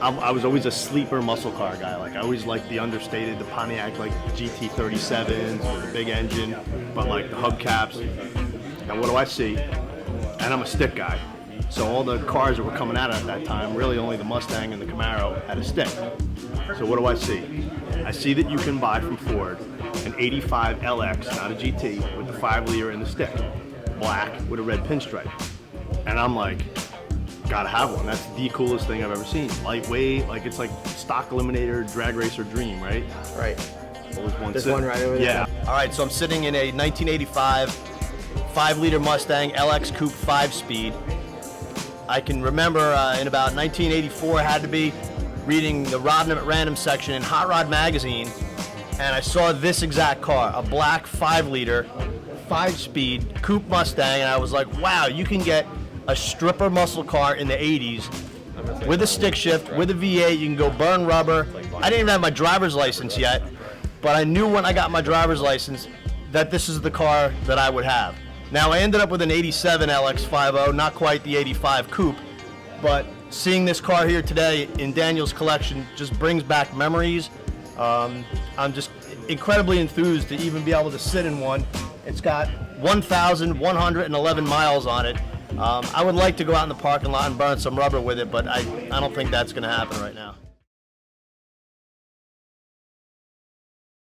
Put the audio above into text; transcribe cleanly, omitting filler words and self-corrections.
I was always a sleeper muscle car guy. Like I always liked the understated, the Pontiac like GT37s with the big engine, but like the hubcaps. And what do I see? And I'm a stick guy. So all the cars that were coming out at that time, really only the Mustang and the Camaro had a stick. So what do I see? I see that you can buy from Ford an 85 LX, not a GT, with the 5-liter and the stick, black with a red pinstripe. And I'm like, gotta have one. That's the coolest thing I've ever seen. Lightweight, like it's like stock eliminator, drag racer dream, right? Right. Always one This sit. one right over there? Yeah. All right, so I'm sitting in a 1985 5-liter Mustang LX Coupe 5-speed. I can remember in about 1984, had to be, reading the Rodden at Random section in Hot Rod magazine, and I saw this exact car, a black 5-liter, 5-speed Coupe Mustang, and I was like, wow, you can get a stripper muscle car in the 80s with a stick shift, with a V8, you can go burn rubber. I didn't even have my driver's license yet, but I knew when I got my driver's license that this is the car that I would have. Now, I ended up with an 87 LX50, not quite the 85 Coupe, but seeing this car here today in Daniel's collection just brings back memories. I'm just incredibly enthused to even be able to sit in one. It's got 1,111 miles on it. I would like to go out in the parking lot and burn some rubber with it, but I don't think that's going to happen right now.